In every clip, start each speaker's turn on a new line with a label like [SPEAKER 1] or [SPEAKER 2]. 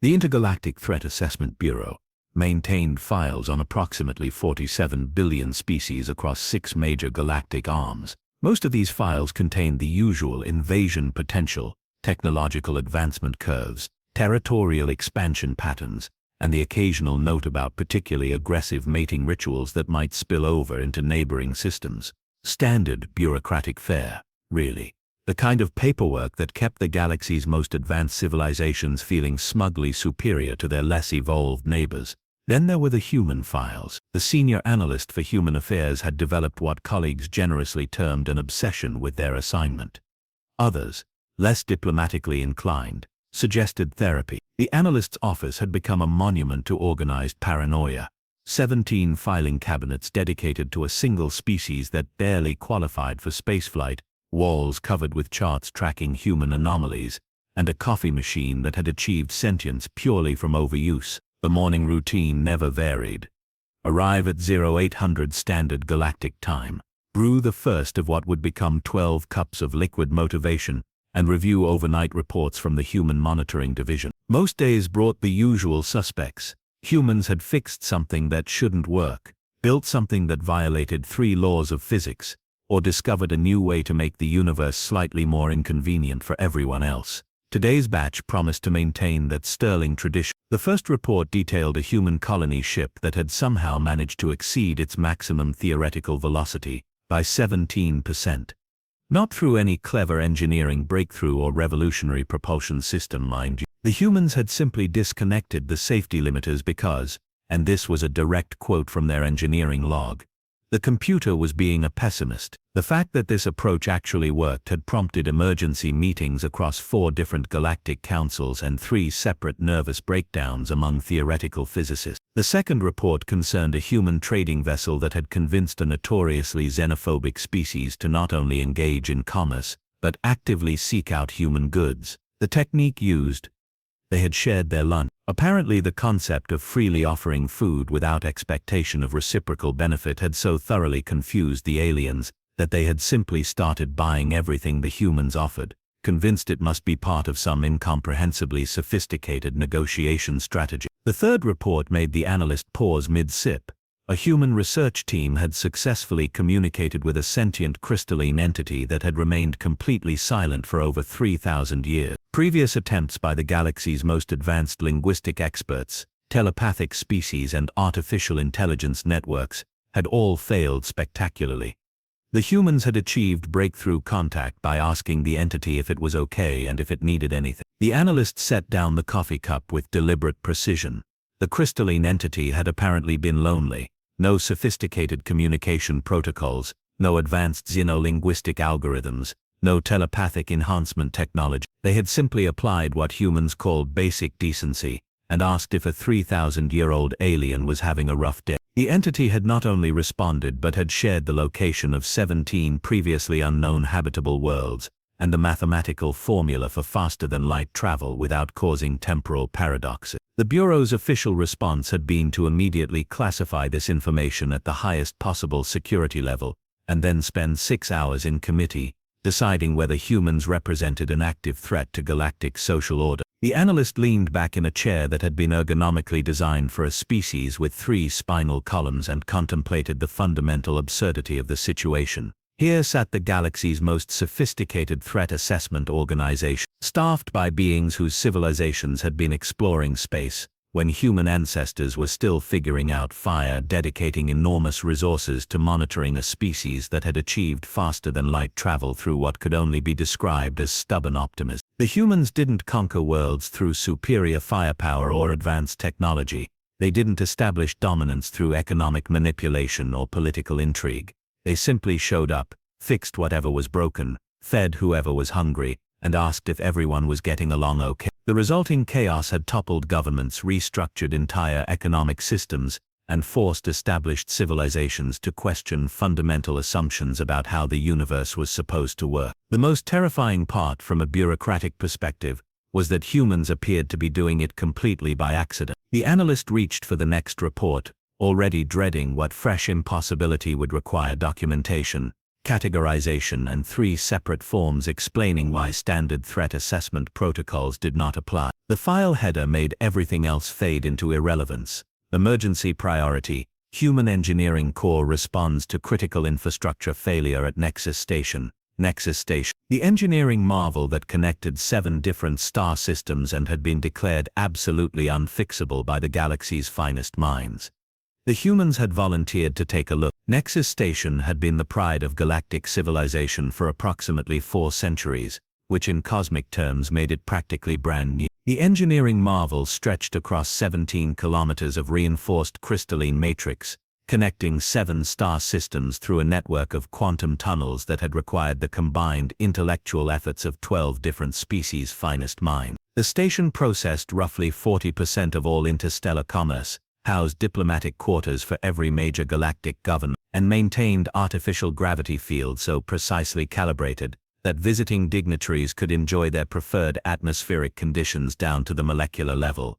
[SPEAKER 1] The Intergalactic Threat Assessment Bureau maintained files on approximately 47 billion species across 6 major galactic arms. Most of these files contained the usual invasion potential, technological advancement curves, territorial expansion patterns, and the occasional note about particularly aggressive mating rituals that might spill over into neighboring systems. Standard bureaucratic fare, really. The kind of paperwork that kept the galaxy's most advanced civilizations feeling smugly superior to their less evolved neighbors. Then there were the human files. The senior analyst for human affairs had developed what colleagues generously termed an obsession with their assignment. Others, less diplomatically inclined, suggested therapy. The analyst's office had become a monument to organized paranoia. 17 filing cabinets dedicated to a single species that barely qualified for spaceflight, walls covered with charts tracking human anomalies, and a coffee machine that had achieved sentience purely from overuse. The morning routine never varied. Arrive at 0800 Standard Galactic Time, brew the first of what would become 12 cups of liquid motivation, and review overnight reports from the Human Monitoring Division. Most days brought the usual suspects. Humans had fixed something that shouldn't work, built something that violated 3 laws of physics, or discovered a new way to make the universe slightly more inconvenient for everyone else. Today's batch promised to maintain that sterling tradition. The first report detailed a human colony ship that had somehow managed to exceed its maximum theoretical velocity by 17%. Not through any clever engineering breakthrough or revolutionary propulsion system, mind you. The humans had simply disconnected the safety limiters because, and this was a direct quote from their engineering log, the computer was being a pessimist. The fact that this approach actually worked had prompted emergency meetings across 4 different galactic councils and 3 separate nervous breakdowns among theoretical physicists. The second report concerned a human trading vessel that had convinced a notoriously xenophobic species to not only engage in commerce, but actively seek out human goods. The technique used: they had shared their lunch. Apparently the concept of freely offering food without expectation of reciprocal benefit had so thoroughly confused the aliens that they had simply started buying everything the humans offered, convinced it must be part of some incomprehensibly sophisticated negotiation strategy. The third report made the analyst pause mid-sip. A human research team had successfully communicated with a sentient crystalline entity that had remained completely silent for over 3,000 years. Previous attempts by the galaxy's most advanced linguistic experts, telepathic species and artificial intelligence networks, had all failed spectacularly. The humans had achieved breakthrough contact by asking the entity if it was okay and if it needed anything. The analyst set down the coffee cup with deliberate precision. The crystalline entity had apparently been lonely. No sophisticated communication protocols, no advanced xenolinguistic algorithms, no telepathic enhancement technology. They had simply applied what humans called basic decency and asked if a 3,000-year-old alien was having a rough day. The entity had not only responded but had shared the location of 17 previously unknown habitable worlds and the mathematical formula for faster-than-light travel without causing temporal paradoxes. The Bureau's official response had been to immediately classify this information at the highest possible security level and then spend 6 hours in committee, deciding whether humans represented an active threat to galactic social order. The analyst leaned back in a chair that had been ergonomically designed for a species with 3 spinal columns and contemplated the fundamental absurdity of the situation. Here sat the galaxy's most sophisticated threat assessment organization, staffed by beings whose civilizations had been exploring space when human ancestors were still figuring out fire, dedicating enormous resources to monitoring a species that had achieved faster-than-light travel through what could only be described as stubborn optimism. The humans didn't conquer worlds through superior firepower or advanced technology. They didn't establish dominance through economic manipulation or political intrigue. They simply showed up, fixed whatever was broken, fed whoever was hungry, and asked if everyone was getting along okay. The resulting chaos had toppled governments, restructured entire economic systems, and forced established civilizations to question fundamental assumptions about how the universe was supposed to work. The most terrifying part from a bureaucratic perspective was that humans appeared to be doing it completely by accident. The analyst reached for the next report, already dreading what fresh impossibility would require documentation. categorization, and 3 separate forms explaining why standard threat assessment protocols did not apply. The file header made everything else fade into irrelevance. Emergency priority: Human Engineering Core responds to critical infrastructure failure at Nexus Station. Nexus Station, the engineering marvel that connected 7 different star systems and had been declared absolutely unfixable by the galaxy's finest minds. The humans had volunteered to take a look. Nexus Station had been the pride of galactic civilization for approximately 4 centuries, which in cosmic terms made it practically brand new. The engineering marvel stretched across 17 kilometers of reinforced crystalline matrix, connecting 7 star systems through a network of quantum tunnels that had required the combined intellectual efforts of 12 different species' finest minds. The station processed roughly 40% of all interstellar commerce, housed diplomatic quarters for every major galactic government, and maintained artificial gravity fields so precisely calibrated that visiting dignitaries could enjoy their preferred atmospheric conditions down to the molecular level.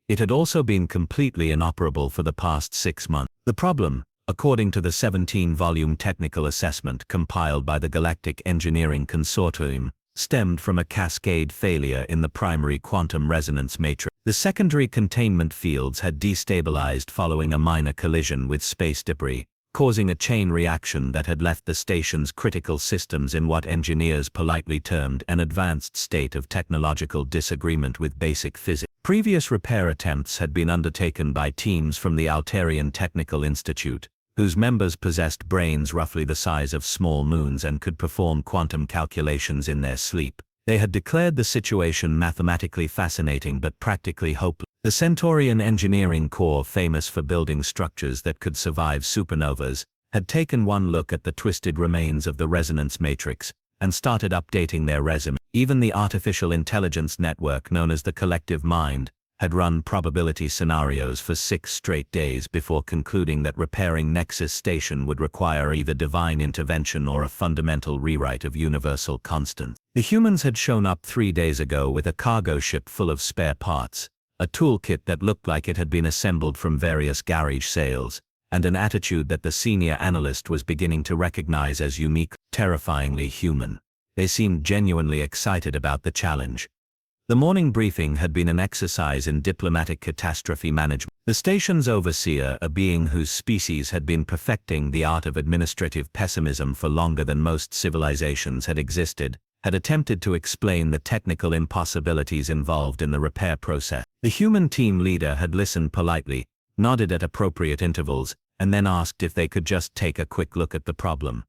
[SPEAKER 1] It had also been completely inoperable for the past 6 months. The problem, according to the 17-volume technical assessment compiled by the Galactic Engineering Consortium, stemmed from a cascade failure in the primary quantum resonance matrix. The secondary containment fields had destabilized following a minor collision with space debris, causing a chain reaction that had left the station's critical systems in what engineers politely termed an advanced state of technological disagreement with basic physics. Previous repair attempts had been undertaken by teams from the Altarian Technical Institute, whose members possessed brains roughly the size of small moons and could perform quantum calculations in their sleep. They had declared the situation mathematically fascinating but practically hopeless. The Centaurian Engineering Core, famous for building structures that could survive supernovas, had taken one look at the twisted remains of the resonance matrix and started updating their resume. Even the artificial intelligence network known as the Collective Mind had run probability scenarios for 6 straight days before concluding that repairing Nexus Station would require either divine intervention or a fundamental rewrite of universal constants. The humans had shown up 3 days ago with a cargo ship full of spare parts, a toolkit that looked like it had been assembled from various garage sales, and an attitude that the senior analyst was beginning to recognize as unique, terrifyingly human. They seemed genuinely excited about the challenge. The morning briefing had been an exercise in diplomatic catastrophe management. The station's overseer, a being whose species had been perfecting the art of administrative pessimism for longer than most civilizations had existed, had attempted to explain the technical impossibilities involved in the repair process. The human team leader had listened politely, nodded at appropriate intervals, and then asked if they could just take a quick look at the problem.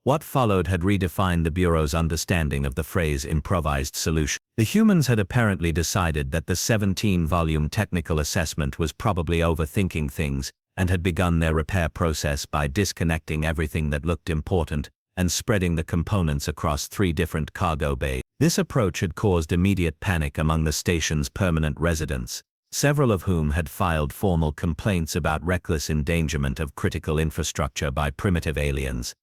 [SPEAKER 1] What followed had redefined the Bureau's understanding of the phrase improvised solution. The humans had apparently decided that the 17-volume technical assessment was probably overthinking things, and had begun their repair process by disconnecting everything that looked important and spreading the components across 3 different cargo bays. This approach had caused immediate panic among the station's permanent residents, several of whom had filed formal complaints about reckless endangerment of critical infrastructure by primitive aliens.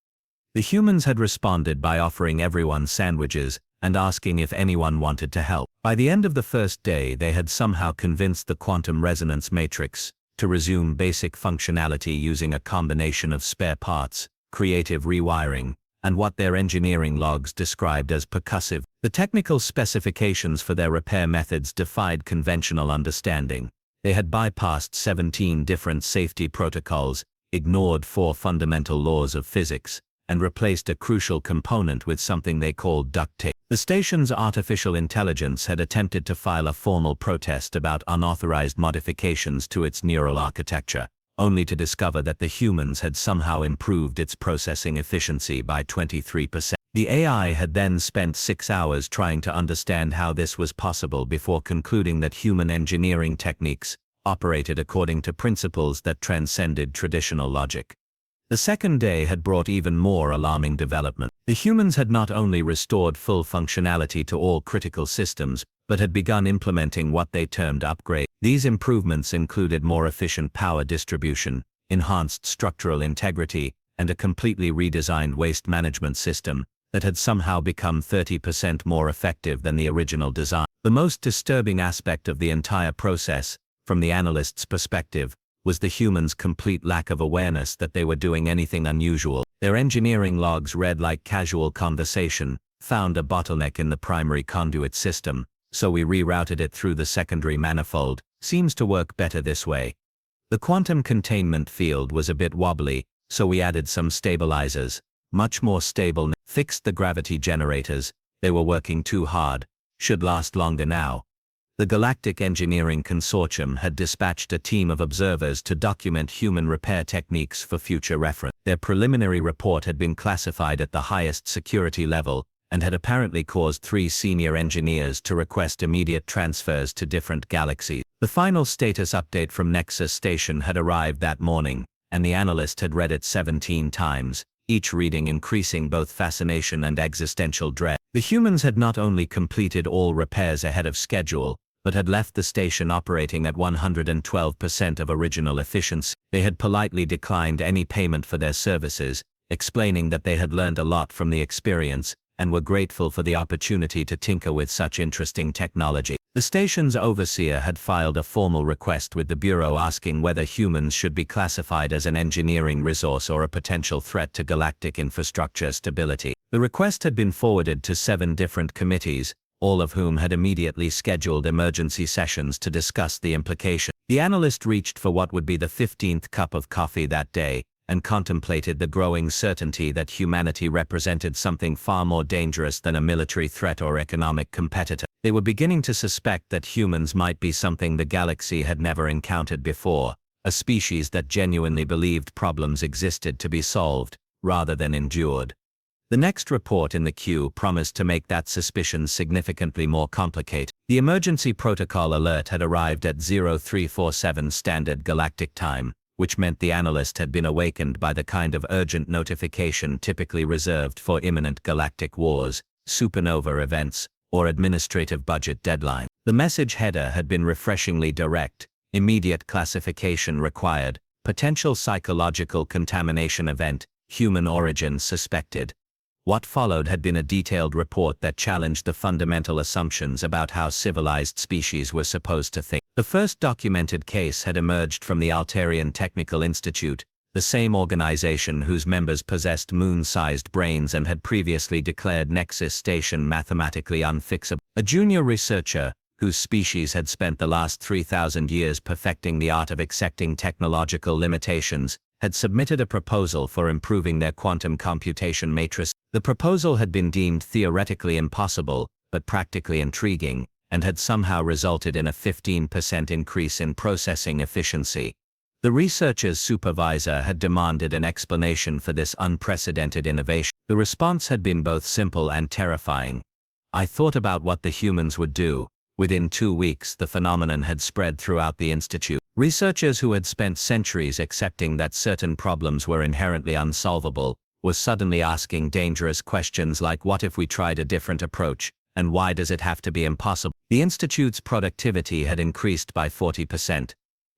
[SPEAKER 1] The humans had responded by offering everyone sandwiches and asking if anyone wanted to help. By the end of the first day, they had somehow convinced the quantum resonance matrix to resume basic functionality using a combination of spare parts, creative rewiring, and what their engineering logs described as percussive. The technical specifications for their repair methods defied conventional understanding. They had bypassed 17 different safety protocols, ignored 4 fundamental laws of physics, and replaced a crucial component with something they called duct tape. The station's artificial intelligence had attempted to file a formal protest about unauthorized modifications to its neural architecture, only to discover that the humans had somehow improved its processing efficiency by 23%. The AI had then spent 6 hours trying to understand how this was possible before concluding that human engineering techniques operated according to principles that transcended traditional logic. The second day had brought even more alarming development. The humans had not only restored full functionality to all critical systems, but had begun implementing what they termed upgrade. These improvements included more efficient power distribution, enhanced structural integrity, and a completely redesigned waste management system that had somehow become 30% more effective than the original design. The most disturbing aspect of the entire process, from the analyst's perspective, was the humans' complete lack of awareness that they were doing anything unusual. Their engineering logs read like casual conversation, found a bottleneck in the primary conduit system, so we rerouted it through the secondary manifold. Seems to work better this way. The quantum containment field was a bit wobbly, so we added some stabilizers. Much more stable. Fixed the gravity generators. They were working too hard. Should last longer now. The Galactic Engineering Consortium had dispatched a team of observers to document human repair techniques for future reference. Their preliminary report had been classified at the highest security level, and had apparently caused 3 senior engineers to request immediate transfers to different galaxies. The final status update from Nexus Station had arrived that morning, and the analyst had read it 17 times, each reading increasing both fascination and existential dread. The humans had not only completed all repairs ahead of schedule, but had left the station operating at 112% of original efficiency. They had politely declined any payment for their services, explaining that they had learned a lot from the experience, and were grateful for the opportunity to tinker with such interesting technology. The station's overseer had filed a formal request with the Bureau asking whether humans should be classified as an engineering resource or a potential threat to galactic infrastructure stability. The request had been forwarded to 7 different committees, all of whom had immediately scheduled emergency sessions to discuss the implications. The analyst reached for what would be the 15th cup of coffee that day, and contemplated the growing certainty that humanity represented something far more dangerous than a military threat or economic competitor. They were beginning to suspect that humans might be something the galaxy had never encountered before, a species that genuinely believed problems existed to be solved, rather than endured. The next report in the queue promised to make that suspicion significantly more complicated. The emergency protocol alert had arrived at 0347 Standard Galactic Time, which meant the analyst had been awakened by the kind of urgent notification typically reserved for imminent galactic wars, supernova events, or administrative budget deadline. The message header had been refreshingly direct: immediate classification required, potential psychological contamination event, human origin suspected. What followed had been a detailed report that challenged the fundamental assumptions about how civilized species were supposed to think. The first documented case had emerged from the Altarian Technical Institute, the same organization whose members possessed moon-sized brains and had previously declared Nexus Station mathematically unfixable. A junior researcher, whose species had spent the last 3,000 years perfecting the art of accepting technological limitations, had submitted a proposal for improving their quantum computation matrix. The proposal had been deemed theoretically impossible, but practically intriguing, and had somehow resulted in a 15% increase in processing efficiency. The researcher's supervisor had demanded an explanation for this unprecedented innovation. The response had been both simple and terrifying. I thought about what the humans would do. Within 2 weeks, the phenomenon had spread throughout the institute. Researchers who had spent centuries accepting that certain problems were inherently unsolvable were suddenly asking dangerous questions like, what if we tried a different approach, and why does it have to be impossible? The institute's productivity had increased by 40%.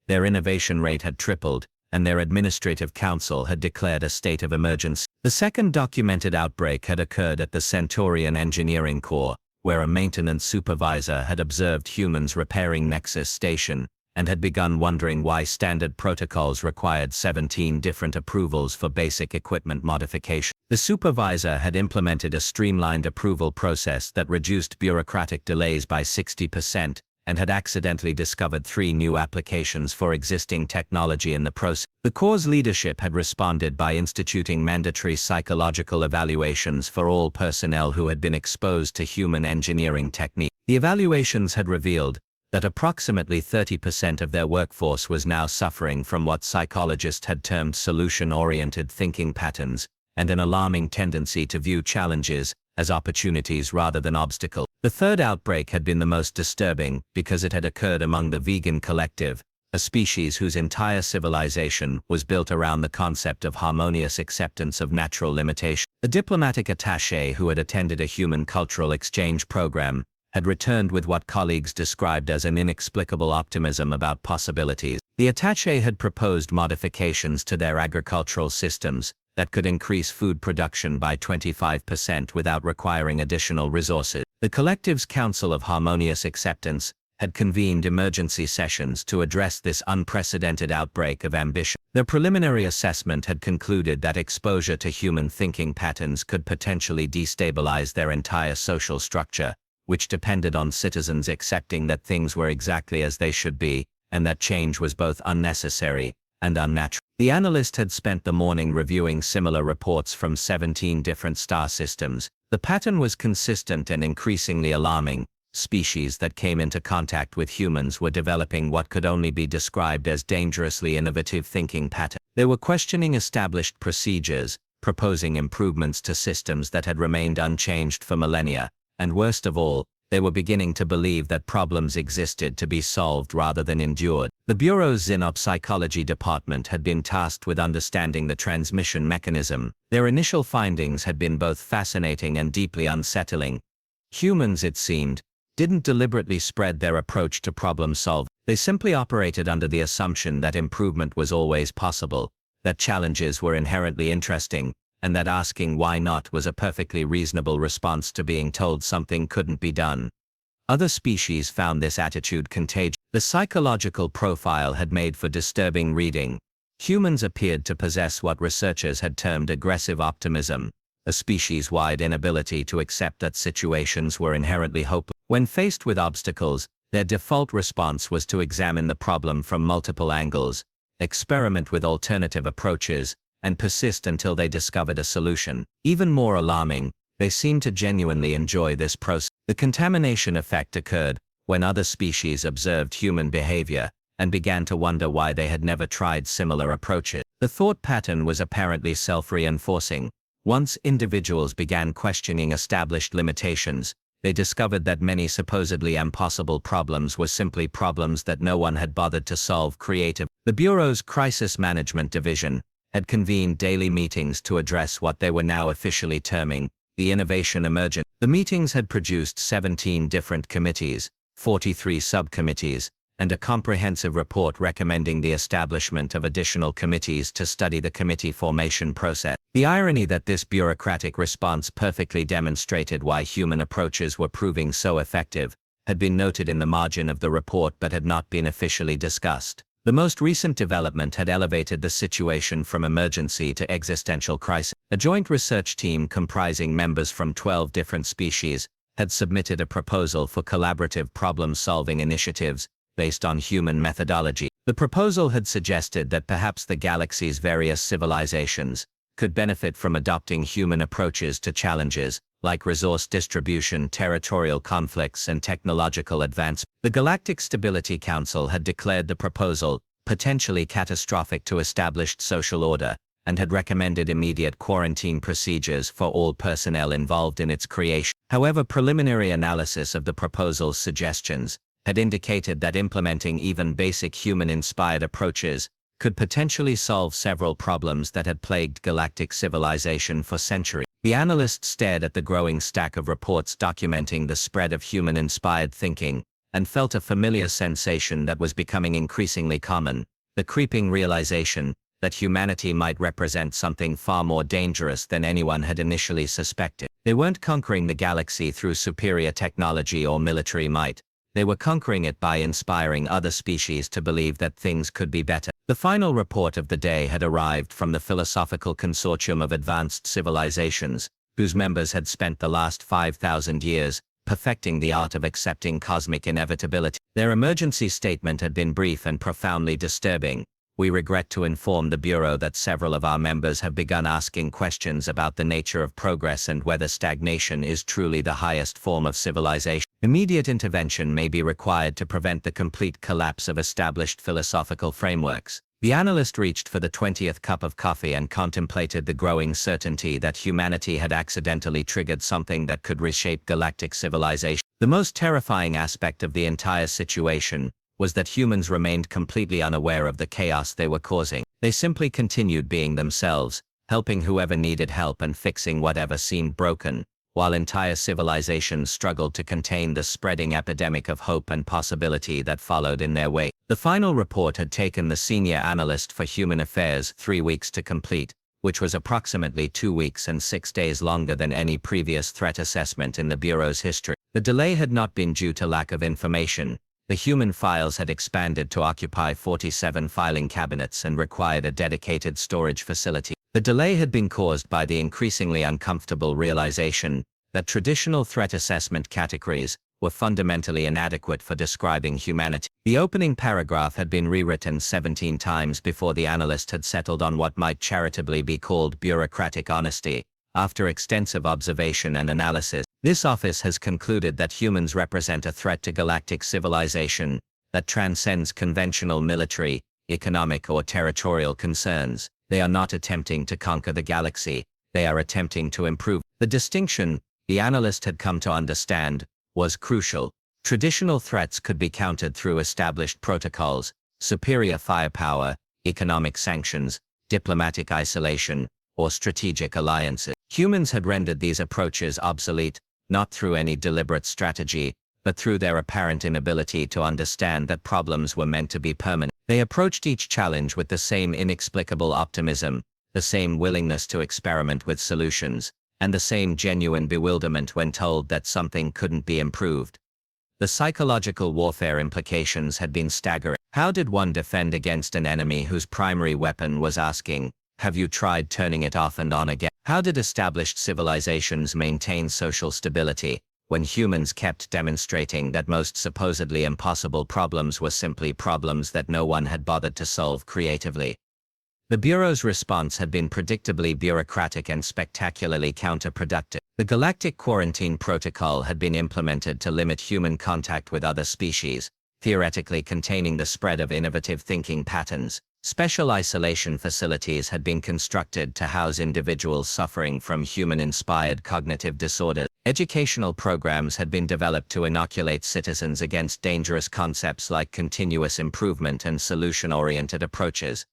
[SPEAKER 1] Their innovation rate had tripled, and their administrative council had declared a state of emergency. The second documented outbreak had occurred at the Centaurian Engineering Corps, where a maintenance supervisor had observed humans repairing Nexus Station, and had begun wondering why standard protocols required 17 different approvals for basic equipment modification. The supervisor had implemented a streamlined approval process that reduced bureaucratic delays by 60%, and had accidentally discovered 3 new applications for existing technology in the process. The Corps' leadership had responded by instituting mandatory psychological evaluations for all personnel who had been exposed to human engineering technique. The evaluations had revealed that approximately 30% of their workforce was now suffering from what psychologists had termed solution-oriented thinking patterns, and an alarming tendency to view challenges as opportunities rather than obstacles. The third outbreak had been the most disturbing because it had occurred among the vegan collective, a species whose entire civilization was built around the concept of harmonious acceptance of natural limitation. A diplomatic attaché who had attended a human cultural exchange program had returned with what colleagues described as an inexplicable optimism about possibilities. The attaché had proposed modifications to their agricultural systems that could increase food production by 25% without requiring additional resources. The collective's Council of Harmonious Acceptance
[SPEAKER 2] had convened emergency sessions to address this unprecedented outbreak of ambition. Their preliminary assessment had concluded that exposure to human thinking patterns could potentially destabilize their entire social structure, which depended on citizens accepting that things were exactly as they should be, and that change was both unnecessary and unnatural. The analyst had spent the morning reviewing similar reports from 17 different star systems. The pattern was consistent and increasingly alarming. Species that came into contact with humans were developing what could only be described as dangerously innovative thinking patterns. They were questioning established procedures, proposing improvements to systems that had remained unchanged for millennia, and worst of all, they were beginning to believe that problems existed to be solved rather than endured. The Bureau's xenopsychology department had been tasked with understanding the transmission mechanism. Their initial findings had been both fascinating and deeply unsettling. Humans, it seemed, didn't deliberately spread their approach to problem solving. They simply operated under the assumption that improvement was always possible, that challenges were inherently interesting, and that asking why not was a perfectly reasonable response to being told something couldn't be done. Other species found this attitude contagious. The psychological profile had made for disturbing reading. Humans appeared to possess what researchers had termed aggressive optimism, a species-wide inability to accept that situations were inherently hopeless. When faced with obstacles, their default response was to examine the problem from multiple angles, experiment with alternative approaches, and persist until they discovered a solution. Even more alarming, they seemed to genuinely enjoy this process. The contamination effect occurred when other species observed human behavior and began to wonder why they had never tried similar approaches. The thought pattern was apparently self-reinforcing. Once individuals began questioning established limitations, they discovered that many supposedly impossible problems were simply problems that no one had bothered to solve creatively. The Bureau's Crisis Management Division had convened daily meetings to address what they were now officially terming the innovation emergent. The meetings had produced 17 different committees, 43 subcommittees, and a comprehensive report recommending the establishment of additional committees to study the committee formation process. The irony that this bureaucratic response perfectly demonstrated why human approaches were proving so effective had been noted in the margin of the report but had not been officially discussed. The most recent development had elevated the situation from emergency to existential crisis. A joint research team comprising members from 12 different species had submitted a proposal for collaborative problem-solving initiatives based on human methodology. The proposal had suggested that perhaps the galaxy's various civilizations could benefit from adopting human approaches to challenges, like resource distribution, territorial conflicts, and technological advancement. The Galactic Stability Council had declared the proposal potentially catastrophic to established social order, and had recommended immediate quarantine procedures for all personnel involved in its creation. However, preliminary analysis of the proposal's suggestions had indicated that implementing even basic human-inspired approaches could potentially solve several problems that had plagued galactic civilization for centuries. The analyst stared at the growing stack of reports documenting the spread of human-inspired thinking, and felt a familiar sensation that was becoming increasingly common, the creeping realization that humanity might represent something far more dangerous than anyone had initially suspected. They weren't conquering the galaxy through superior technology or military might. They were conquering it by inspiring other species to believe that things could be better. The final report of the day had arrived from the Philosophical Consortium of Advanced Civilizations, whose members had spent the last 5,000 years perfecting the art of accepting cosmic inevitability. Their emergency statement had been brief and profoundly disturbing. We regret to inform the Bureau that several of our members have begun asking questions about the nature of progress and whether stagnation is truly the highest form of civilization. Immediate intervention may be required to prevent the complete collapse of established philosophical frameworks. The analyst reached for the 20th cup of coffee and contemplated the growing certainty that humanity had accidentally triggered something that could reshape galactic civilization. The most terrifying aspect of the entire situation was that humans remained completely unaware of the chaos they were causing. They simply continued being themselves, helping whoever needed help and fixing whatever seemed broken, while entire civilizations struggled to contain the spreading epidemic of hope and possibility that followed in their wake. The final report had taken the senior analyst for human affairs 3 weeks to complete, which was approximately 2 weeks and 6 days longer than any previous threat assessment in the Bureau's history. The delay had not been due to lack of information. The human files had expanded to occupy 47 filing cabinets and required a dedicated storage facility. The delay had been caused by the increasingly uncomfortable realization that traditional threat assessment categories were fundamentally inadequate for describing humanity. The opening paragraph had been rewritten 17 times before the analyst had settled on what might charitably be called bureaucratic honesty. After extensive observation and analysis, this office has concluded that humans represent a threat to galactic civilization that transcends conventional military, economic, or territorial concerns. They are not attempting to conquer the galaxy, they are attempting to improve. The distinction, the analyst had come to understand, was crucial. Traditional threats could be countered through established protocols, superior firepower, economic sanctions, diplomatic isolation, or strategic alliances. Humans had rendered these approaches obsolete, not through any deliberate strategy, but through their apparent inability to understand that problems were meant to be permanent. They approached each challenge with the same inexplicable optimism, the same willingness to experiment with solutions, and the same genuine bewilderment when told that something couldn't be improved. The psychological warfare implications had been staggering. How did one defend against an enemy whose primary weapon was asking, "Have you tried turning it off and on again?" How did established civilizations maintain social stability when humans kept demonstrating that most supposedly impossible problems were simply problems that no one had bothered to solve creatively? The Bureau's response had been predictably bureaucratic and spectacularly counterproductive. The Galactic Quarantine Protocol had been implemented to limit human contact with other species, theoretically containing the spread of innovative thinking patterns. Special isolation facilities had been constructed to house individuals suffering from human-inspired cognitive disorders. Educational programs had been developed to inoculate citizens against dangerous concepts like continuous improvement and solution-oriented approaches.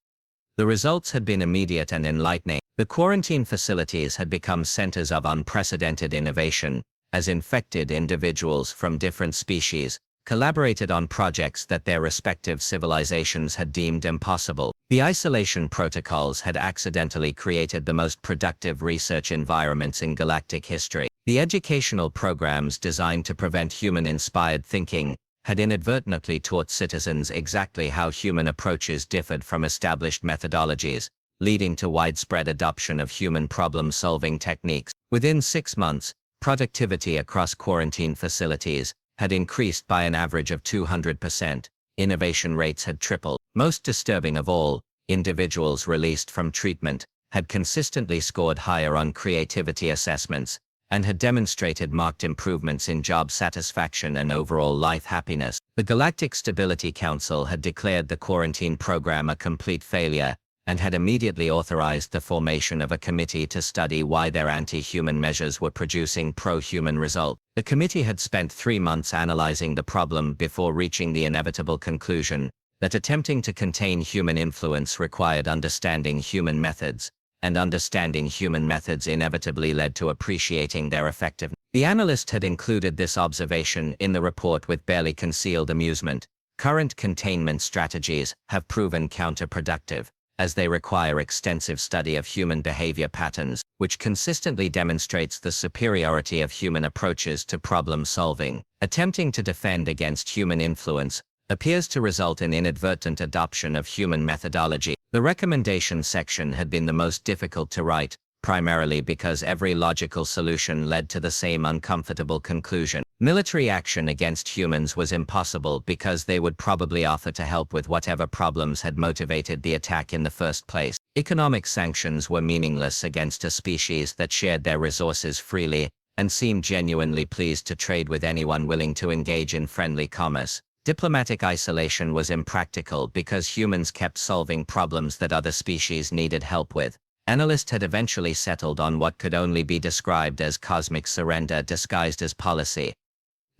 [SPEAKER 2] The results had been immediate and enlightening. The quarantine facilities had become centers of unprecedented innovation, as infected individuals from different species collaborated on projects that their respective civilizations had deemed impossible. The isolation protocols had accidentally created the most productive research environments in galactic history. The educational programs designed to prevent human-inspired thinking had inadvertently taught citizens exactly how human approaches differed from established methodologies, leading to widespread adoption of human problem-solving techniques. Within 6 months, productivity across quarantine facilities had increased by an average of 200%. Innovation rates had tripled. Most disturbing of all, individuals released from treatment had consistently scored higher on creativity assessments and had demonstrated marked improvements in job satisfaction and overall life happiness. The Galactic Stability Council had declared the quarantine program a complete failure and had immediately authorized the formation of a committee to study why their anti-human measures were producing pro-human results. The committee had spent 3 months analyzing the problem before reaching the inevitable conclusion that attempting to contain human influence required understanding human methods, and understanding human methods inevitably led to appreciating their effectiveness. The analyst had included this observation in the report with barely concealed amusement. Current containment strategies have proven counterproductive, as they require extensive study of human behavior patterns, which consistently demonstrates the superiority of human approaches to problem solving. Attempting to defend against human influence appears to result in inadvertent adoption of human methodology. The recommendation section had been the most difficult to write, primarily because every logical solution led to the same uncomfortable conclusion. Military action against humans was impossible because they would probably offer to help with whatever problems had motivated the attack in the first place. Economic sanctions were meaningless against a species that shared their resources freely and seemed genuinely pleased to trade with anyone willing to engage in friendly commerce. Diplomatic isolation was impractical because humans kept solving problems that other species needed help with. Analysts had eventually settled on what could only be described as cosmic surrender disguised as policy.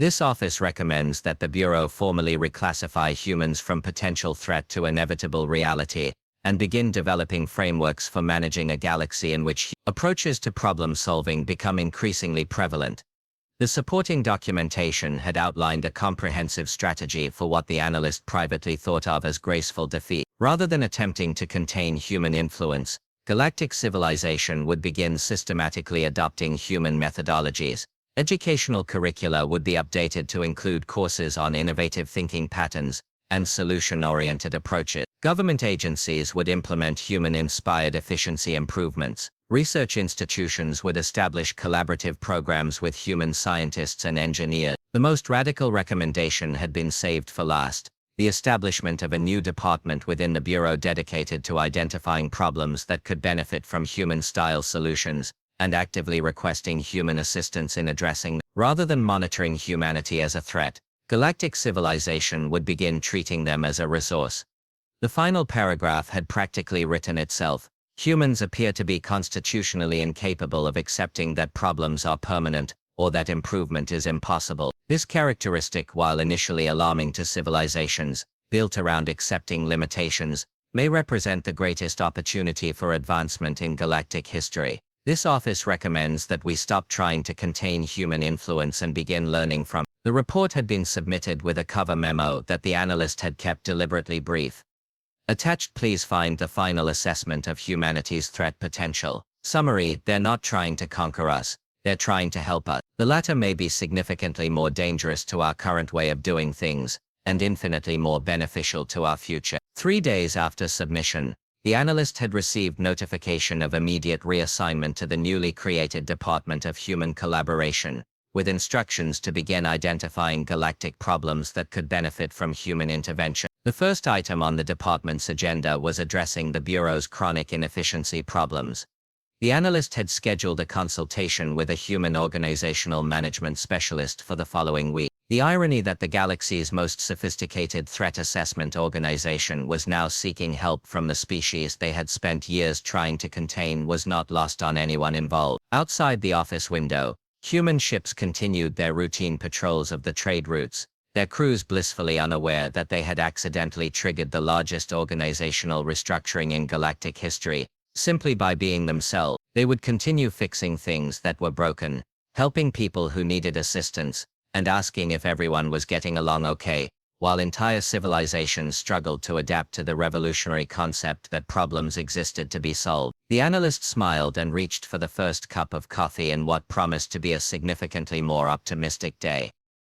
[SPEAKER 2] This office recommends that the Bureau formally reclassify humans from potential threat to inevitable reality, and begin developing frameworks for managing a galaxy in which approaches to problem solving become increasingly prevalent. The supporting documentation had outlined a comprehensive strategy for what the analyst privately thought of as graceful defeat. Rather than attempting to contain human influence, galactic civilization would begin systematically adopting human methodologies, Educational curricula would be updated to include courses on innovative thinking patterns and solution-oriented approaches. Government agencies would implement human-inspired efficiency improvements. Research institutions would establish collaborative programs with human scientists and engineers. The most radical recommendation had been saved for last: the establishment of a new department within the Bureau dedicated to identifying problems that could benefit from human-style solutions and actively requesting human assistance in addressing them. Rather than monitoring humanity as a threat, galactic civilization would begin treating them as a resource. The final paragraph had practically written itself. Humans appear to be constitutionally incapable of accepting that problems are permanent or that improvement is impossible. This characteristic, while initially alarming to civilizations built around accepting limitations, may represent the greatest opportunity for advancement in galactic history. This office recommends that we stop trying to contain human influence and begin learning from. The report had been submitted with a cover memo that the analyst had kept deliberately brief. Attached, please find the final assessment of humanity's threat potential. Summary: they're not trying to conquer us, they're trying to help us. The latter may be significantly more dangerous to our current way of doing things, and infinitely more beneficial to our future. 3 days after submission, the analyst had received notification of immediate reassignment to the newly created Department of Human Collaboration, with instructions to begin identifying galactic problems that could benefit from human intervention. The first item on the department's agenda was addressing the Bureau's chronic inefficiency problems. The analyst had scheduled a consultation with a human organizational management specialist for the following week. The irony that the galaxy's most sophisticated threat assessment organization was now seeking help from the species they had spent years trying to contain was not lost on anyone involved. Outside the office window, human ships continued their routine patrols of the trade routes, their crews blissfully unaware that they had accidentally triggered the largest organizational restructuring in galactic history. Simply by being themselves, they would continue fixing things that were broken, helping people who needed assistance, and asking if everyone was getting along okay, while entire civilizations struggled to adapt to the revolutionary concept that problems existed to be solved. The analyst smiled and reached for the first cup of coffee in what promised to be a significantly more optimistic day.